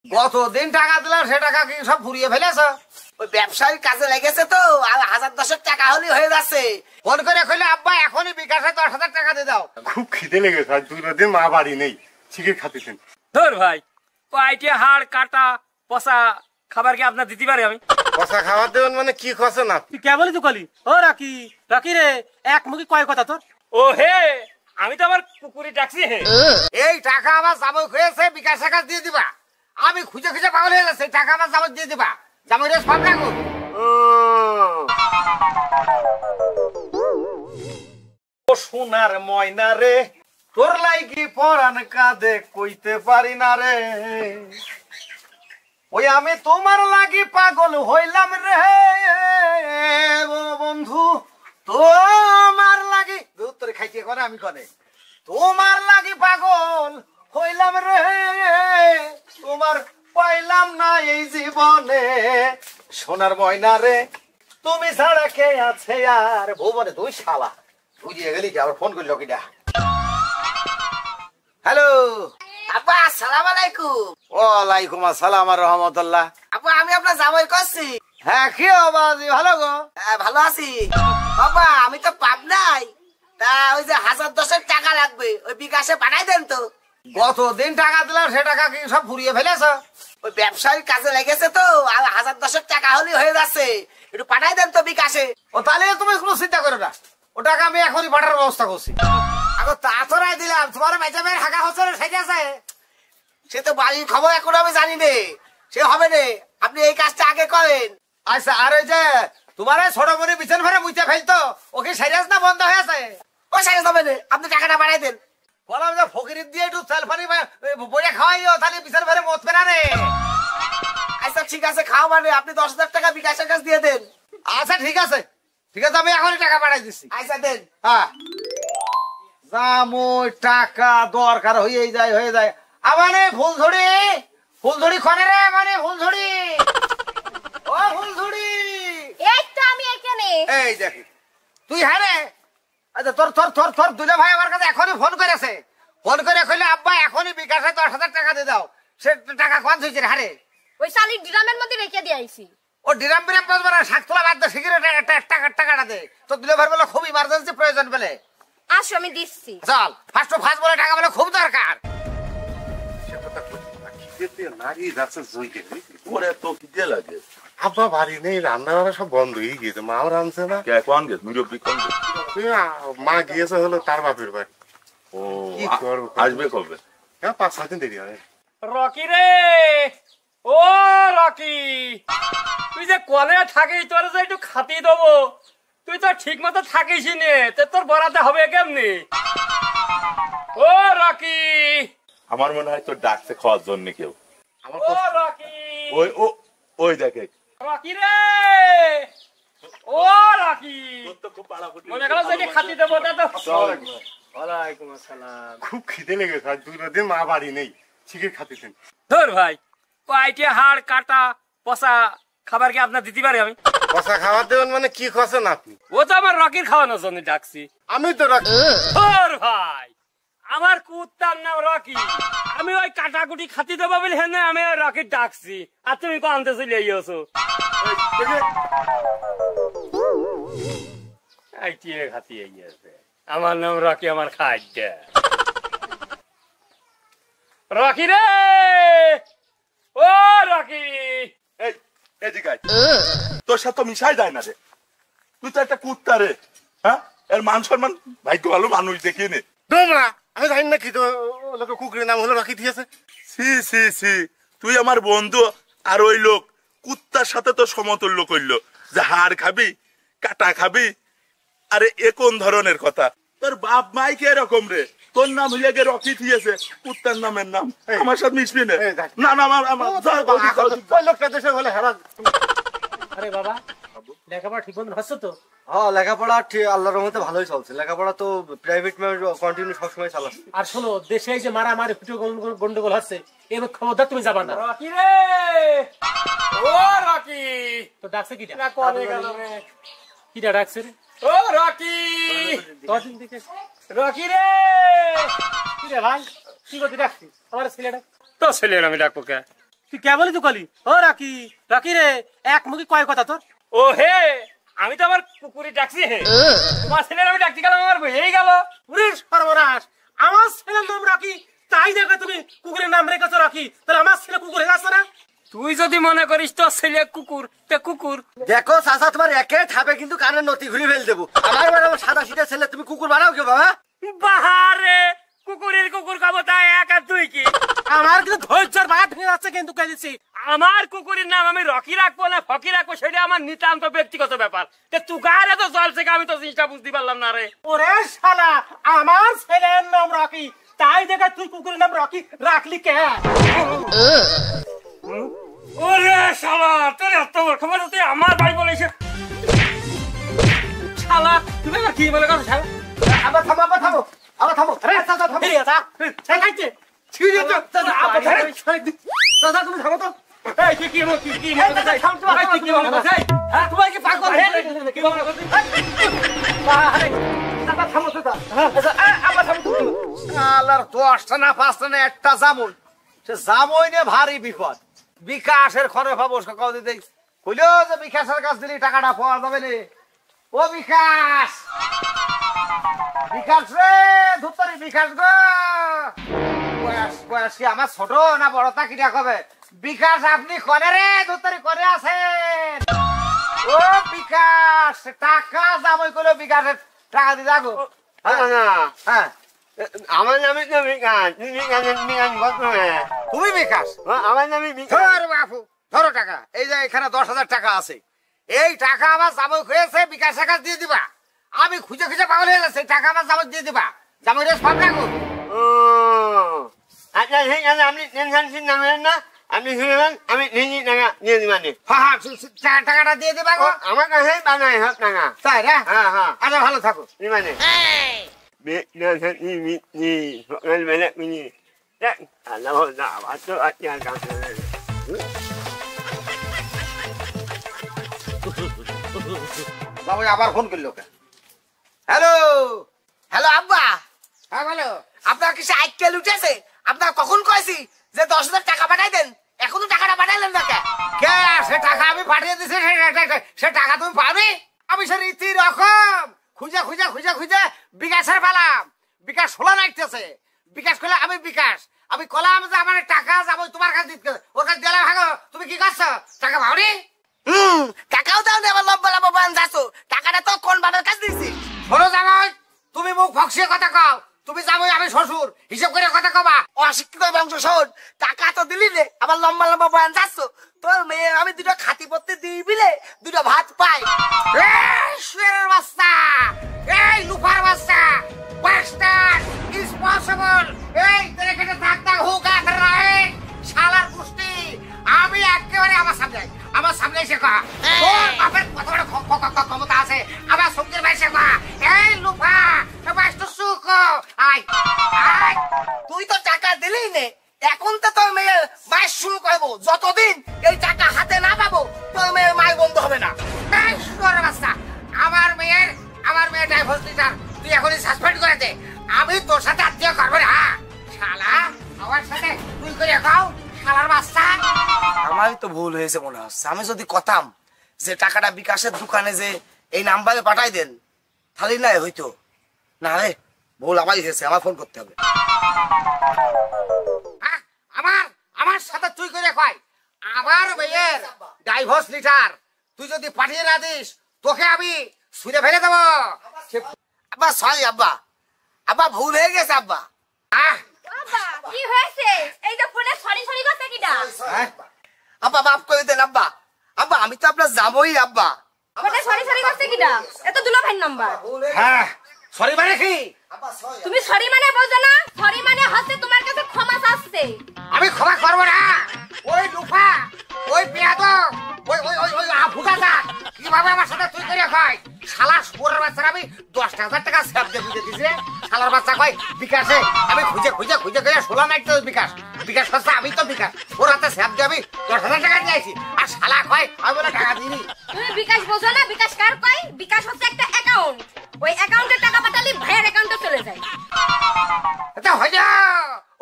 কতদিন টাকা দিলাম সে টাকা কি সব ফুরিয়ে ফেলেছ? ওই ব্যবসায়ীর কাজে লেগেছে তো, আর 1000-10 টাকা হলেই হয়ে যাচ্ছে। ফোন করে কইলে আব্বা এখনই বিকাশে 10,000 টাকা দিয়ে দাও। খুব খিদে লেগেছে, আজ 2 দিন মা বাড়ি নেই, চিকেন খাতেছেন। ধর ভাই, পাইটে হাড় কাটা পচা খাবার কি আপনার দিতে পারি আমি? পচা খাবার দেবেন মানে কি খসে না? তুই কে বলি তুই কলি? ও রাকি, রাকি রে, এক মুখে কয় কথা তোর? ও হে, আমি তো আমার পুকুরি ডাকছি হে। এই টাকা আমার জামাই হয়েছে, বিকাশের কাছে দিয়ে দিবা। আমি খুঁজে খুঁজে পাগল হয়ে গেছে, টাকা আমার জামাই দিয়ে দিবা। জামাই রে সব রাখো। ও সোনার ময়না রে, তোর লাইগি পরান কাঁদে কইতে পারি না রে। ওই আমি তোমার লাগি পাগল হইলাম রে ও বন্ধু, তোমার লাগি তোর খাইতে করে আমি করে তোমার লাগি পাগল হইলাম রে, তোমার পাইলাম না এই জীবনে। সোনার ময়না রে, তুমি ছাড়া কে আছে আর ভুবনে? তুই শালা তুই দিয়ে গেলি কি? আবার ফোন করলো কিনা? হ্যালো আব্বা, আসসালামু আলাইকুম। ওয়ালাইকুম আসসালাম আর রহমতুল্লাহ। আব্বা, আমি আপনার জামাই করছি। হ্যাঁ, কি বাজি ভালো গো? ভালো আছি বাবা। আমি তো পাবনাই, তা ওই যে 1000-10 টাকা লাগবে, ওই বিকাশে পাঠাই দেন তো। কতদিন টাকা দিলাম সে টাকা কি সব ফুরিয়ে ফেলেছ? ওই ব্যবসায়ীর কাজে লেগেছে তো, আর 1000-10 টাকা হলেই হয়ে যাচ্ছে। একটু পাঠাই দেন তো বিকাশে। ও তাহলে তুমি কোনো চিন্তা করো না, ও টাকা আমি এখনই পাঠানোর ব্যবস্থা করছি। এখন তা তোরাই দিলাম, তোমার মেজামের হাঁকা হচ্ছে না, ঠিক আছে? সে তো বাড়ির খবর এখন আমি জানি নে, সে হবে নে। আপনি এই কাজটা আগে করেন। আচ্ছা, আর ওই যে তোমার ছোট বোনে বিছান ভরে মুইতে ফেলতো, ওকে সাইরাস না বন্ধ হয়ে আছে? ও সাইজ হবে না, আপনি টাকাটা পাঠাই দেন। বললাম যে ফকির দিয়ে একটু তেল পানি বইয়া খাওয়াইও, তাহলে বিছান ভরে মত পেনা রে। আচ্ছা ঠিক আছে, খাও মানে আপনি 10,000 টাকা বিকাশের কাছে দিয়ে দেন। আচ্ছা ঠিক আছে, ঠিক আছে, আমি এখনই টাকা পাঠাই দিচ্ছি। আচ্ছা দেন। হ্যাঁ, জামুই টাকা দরকার হয়ে যায়। আমানে ফুলঝুড়ি খনে রে, মানে ফুলঝুড়ি, ও ফুলঝুড়ি। এই তো আমি এখানে। এই দেখি তুই। হ্যাঁ রে, আচ্ছা তোর দুলে ভাই আমার কাছে এখনই ফোন করেছে। ফোন করে কইলে আব্বা এখনই বিকাশে 10,000 টাকা দিয়ে দাও। সে টাকা কোন হয়েছে রে? হারে ওই শালির ড্রামের মধ্যে রেখে দিয়ে আইছি। ও ডিরাম বিরাম বাজবে না, শাক তোলা বাদ দে, সিগারেট টাকাটা দে। তোর দুলে ভাই বলে খুব ইমার্জেন্সি প্রয়োজন বলে। আসো আমি দিচ্ছি। চল, ফার্স্ট বলে টাকা বলে খুব দরকার। আব্বা বাড়ি নেই, রান্না বান্না সব বন্ধ হয়ে গিয়েছে, মাও রাঁধছে না। মা গিয়েছে হলো তার বাপের বাড়ি। কি করবো, আসবে কবে? 5-6 দিন দেরি হবে। রকি রে, ও রকি, তুই যে কলে থাকিস, তোর যে একটু খাতি দেবো, তুই তো ঠিক মতো থাকিস নে, তোর বরাতে হবে কেমনি? ও রকি, আমার মনে হয় তোর ডাকছে খাওয়ার জন্য কেউ। ও রকি, ওই দেখে রকি রে, ও রকি, মনে করো যে খাতি দেবো। ওয়ালাইকুম আসসালাম। খুব খিদে লেগেছে, আজ 2 দিন মা বাড়ি নেই, চিকেন খাতেছেন। ধর ভাই, পাইটে হাড় কাটা পচা খাবার কি আপনার দিতে পারি আমি? পচা খাবার দেবেন মানে কি খসে না? আপনি ও তো আমার রকির খাওয়ানোর জন্য ডাকছি। আমি তো রাখি। ধর ভাই, আমার কুত্তার নাম রকি, আমি ওই কাটাকুটি খাতি দেবো বলে হেনে আমি ওই রকির ডাকছি, আর তুমি আনতে চলে আইছো। খাতি আইয়াছে, আমার নাম রকি, আমার খাদ্য রকি রে, ও রকি। তোর সাথে মিশাই যায় না রে, তুই তো একটা কুত্তা রে। হ্যাঁ, এর মান সম্মান ভাগ্য ভালো মানুষ দেখিয়ে নে। আমি জানি না কি তো লোক কুকুরের নাম হলো রাখি দিয়েছে। সি তুই আমার বন্ধু, আর ওই লোক কুত্তার সাথে তো সমতুল্য করলো যে হাড় খাবি কাটা খাবি। আরে এ কোন ধরনের কথা? তোর বাপ মাই কে এরকম রে? তোর নাম হইলে গে রকি দিয়েছে, কুত্তার নামের নাম। আমার সাথে মিশবি না। লোকটা দেশে বলে হেরা। আরে বাবা, লেখাপড়া ঠিক মতন হচ্ছে তো? হ্যাঁ, লেখাপড়া ঠিক আল্লাহর রহমতে ভালোই চলছে। লেখাপড়া তো প্রাইভেট কন্টিনিউ সবসময় চালাচ্ছে। আর শোনো, দেশে এই যে মারামারি ফুটো গন্ডগোল হচ্ছে, এর খবরদার তুমি যাবা না। রকি রে, ও রকি, তো ডাকছে কি? কিটা ডাকছে রে? ও রকি, রকি রে, কি রে ভাই, কি করতে ডাকছি? আমার ছেলেটা তো ছেলের আমি ডাকবো কে? তুই কে বলি তুই কলি ও রাকি রাকি রে এক মুখে কয় কথা তোর ও হে আমি তো আমার কুকুরি ডাকছি হে তোমার ছেলের আমি ডাকতে গেলাম আমার হয়েই গেল ওরে সর্বনাশ আমার ছেলের নাম রাকি তাই দেখে তুমি কুকুরের নাম রেখেছো রাকি তাহলে আমার ছেলে কুকুর হয়ে যাচ্ছে না তুই যদি মনে করিস তোর ছেলে কুকুর তে কুকুর দেখো চাচা তোমার একে ঠাপে কিন্তু কানের নতি ঘুরি ফেল দেবো আমার সাদা সিটের ছেলে তুমি কুকুর বানাও কেউ বাবা বাহারে কুকুরের কুকুর খাবো তাই এক আর তুই কি আমার কিন্তু ধৈর্যের বাঘ ভেঙে যাচ্ছে কিন্তু কে দিচ্ছি আমার কুকুরের নাম আমি রকি রাখবো না ফকি রাখবো সেটা আমার নিতান্ত ব্যক্তিগত ব্যাপার তুই গায়ে তো জল থেকে আমি তো জিনিসটা বুঝতে পারলাম না রে ওরে শালা আমার ছেলের নাম রকি তাই দেখে তুই কুকুরের নাম রকি রাখলি কে ওরে শালা তোর এত বড় খবর তুই আমার ভাই বলেছে শালা তুমি আমার কি বলে কথা শালা আবার থামো আবার থামো আবার থামো আরে চাচা থামো এই এটা এই খাইছে ছিড়ে তো চাচা আবার চাচা তুমি থামো তো এই তুই কি মনে কি মনে করছিস ভাই তুই কি মনে করছিস হ্যাঁ তোমার কি পাগল হে কি মনে করছিস আরে চাচা থামো চাচা আচ্ছা আবার থামো তুমি আলার 10টা না 5টা না একটা জামুন সে জামুই নে ভারী বিপদ বিকাশের খরে পাবো কাউ দিতে কইলো যে বিকাশের কাছ দিলে টাকাটা পাওয়া যাবে না ও বিকাশ বিকাশ রে ধুত্তরি বিকাশ গো বয়স বয়স কি আমার ছোট না বড় তা কিটা কবে বিকাশ আপনি করে রে ধুত্তরি করে আছেন ও বিকাশ টাকা জামুই কইলো বিকাশের টাকা দি যাগো হ্যাঁ আমার নামে তো বিকাশ তুমি বিকাশ আমার নামে ধর বাপু ধরো টাকা এই যে এখানে 10,000 টাকা আছে এই টাকা আমার জামাই হয়েছে বিকাশ কাছে দিয়ে দিবা আমি খুঁজে খুঁজে পাগল হয়ে যাচ্ছে টাকা আমার জামাই দিয়ে দিবা জামাই রেস পাব না গো আচ্ছা ঠিক আছে আপনি টেনশন নামেন না আপনি শুনবেন আমি নিজে টাকা দিয়ে দিবানি হ্যাঁ হ্যাঁ টাকাটা দিয়ে দিবা গো আমার কাছে বানাই হোক টাকা তাই না হ্যাঁ হ্যাঁ আচ্ছা ভালো থাকো দিবানি সকালবেলা মিনি আল্লাহ আবার তো আজকাল কাছে বাবু আবার ফোন করলো হ্যালো হ্যালো আব্বা হ্যাঁ বলো আপনার কি সাইকেল উঠেছে আপনার কখন কয়েছি যে 10,000 টাকা পাঠাই দেন এখনো টাকাটা পাঠাইলেন না কে কে সে টাকা আমি পাঠিয়ে দিছি সে টাকা তুমি পাবে আমি সে রীতি রকম খুঁজে খুঁজে খুঁজে খুঁজে বিকাশের পেলাম বিকাশ খোলা নাইতেছে বিকাশ করলে আমি বিকাশ আমি কলাম যে আমার টাকা যাবো তোমার কাছে দিতে ওর কাছে দিলে ভাগো তুমি কি করছো টাকা ভাবনি টাকাও দাও না আবার লম্বা লম্বা বান যাচ্ছো টাকাটা তো কোন বাবার কাছে দিছি শোনো জামাই তুমি মুখ ফক্সিয়ে কথা কও তুমি যাবোই আমি শ্বশুর হিসাব করে কথা কবা অশিক্ষিত বংশ শোন টাকা তো দিলি রে আবার লম্বা লম্বা বান যাচ্ছো তোর মেয়ে আমি দুটো খাতি পড়তে দিই বিলে দুটো ভাত পাই এই শুয়ের বাচ্চা এই লুফার বাচ্চা বাস্টার্ড ইজ পসিবল এই তোর এখানে থাকতা হুকা করে শালার কুষ্টি আমি একেবারে আমার সামনে এসে কয়া তোর বাপের কত বড় ক্ষমতা আছে আমার সঙ্গীর ভাই এসে কয়া এই লুফা বাস্টার সুখ আয় আয় তুই তো টাকা দিলি নে এখন তো তোর মেয়ে মায়ের শুরু করবো যতদিন এই টাকা হাতে না পাবো তোর মেয়ের মায়ের বন্ধ হবে না এই শুয়োরের বাচ্চা আমার মেয়ের ডাইভোর্স লিটার তুই এখনই সাসপেন্ড করে দে আমি তোর সাথে আত্মীয় করবো না শালা আমার সাথে তুই করে খাও শালার বাচ্চা আমারই তো ভুল হয়েছে মনে হচ্ছে আমি যদি কথাম যে টাকাটা বিকাশের দোকানে যে এই নাম্বারে পাঠাই দেন তাহলে না হইতো না রে ভুল আমারই হয়েছে আমার ফোন করতে হবে আমার সাথে তুই করে খাই আমার মেয়ের ডাইভোর্স লিটার তুই যদি পাঠিয়ে না দিস তোকে আমি ছুঁড়ে ফেলে দেবো আব্বা সরি আব্বা আব্বা ভুল হয়ে গেছে আব্বা বাবা কি হয়েছে এই যে ফোনে সরি সরি করতে কিডা আব্বা মাফ করে দেন আব্বা আব্বা আমি তো আপনার যাবই আব্বা ফোনে সরি সরি করতে কিডা এত দুলা ভাই নাম্বার হ্যাঁ সরি মানে কি তুমি সরি মানে বোঝো না সরি মানে হচ্ছে তোমার কাছে ক্ষমা চাচ্ছে আমি ক্ষমা করবো না ওই লুফা ওই পেয়াদো ওই ওই ওই ওই আফুকাটা কিভাবে আমার সাথে তুই করে খাই শালা শুয়োরের বাচ্চা আমি 10,000 টাকা সেভ দিয়ে বুঝে দিছে শালার বাচ্চা কই বিকাশে আমি খুঁজে খুঁজে খুঁজে করে 16 নাইট তো বিকাশ হচ্ছে আমি তো বিকাশ ওর হাতে সেভ দিয়ে আমি 10,000 টাকা দিয়েছি আর শালা কয় আমি বলে টাকা দিইনি তুমি বিকাশ বোঝো না বিকাশ কার কয় বিকাশ হচ্ছে একটা অ্যাকাউন্ট ওই অ্যাকাউন্টে টাকা পাঠালে ভাইয়ের অ্যাকাউন্টে চলে যায় এটা হয় না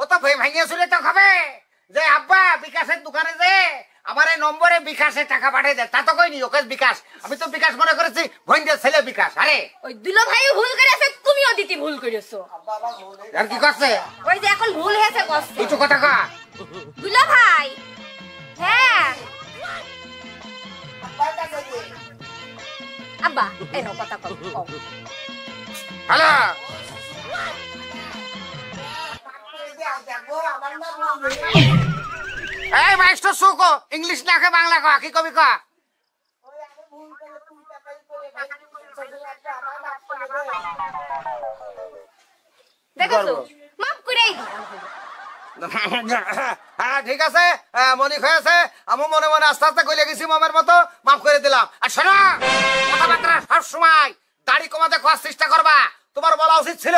ও তো ভেঙে চলে তো খাবে যে আব্বা বিকাশের দোকানে যে আমার এই নম্বরে বিকাশে টাকা পাঠিয়ে দে। তা তো কইনি ওকে বিকাশ, আমি তো বিকাশ মনে করেছি ভইন্ডের ছেলে বিকাশ। আরে ওই দুলো ভাই ভুল করেছে, তুমিও দিতি ভুল করেছো। আর কি করছে? ওই যে এখন ভুল হয়েছে কষ্ট। তুই তো কথা কয়। দুলো ভাই, হ্যাঁ আব্বা এনো কথা কও। হ্যালো, এই মাস্টার সুকো, ইংলিশ না কে বাংলা কয়, কি কবি কয়? দেখছো মাফ করেই হ্যাঁ ঠিক আছে, মনিক হয়েছে। আমি মনে মনে আস্তে আস্তে কইলে গেছি মামের মতো, মাফ করে দিলাম। আর শোনো, কথাবার্তা সবসময় দাড়ি কমাতে খাওয়ার চেষ্টা করবা। তোমার বলা উচিত ছিল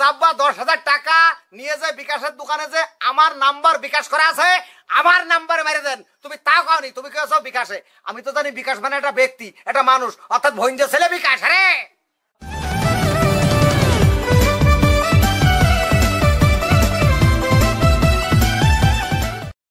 যাব্বা 10,000 টাকা নিয়ে যে বিকাশের দোকানে যে আমার নাম্বার বিকাশ করা আছে, আমার নাম্বারে মেরে দেন। তুমি তাও খাওনি, তুমি কেউ বিকাশে। আমি তো জানি বিকাশ মানে একটা ব্যক্তি, একটা মানুষ, অর্থাৎ ভইন্ডে ছেলে বিকাশ। আরে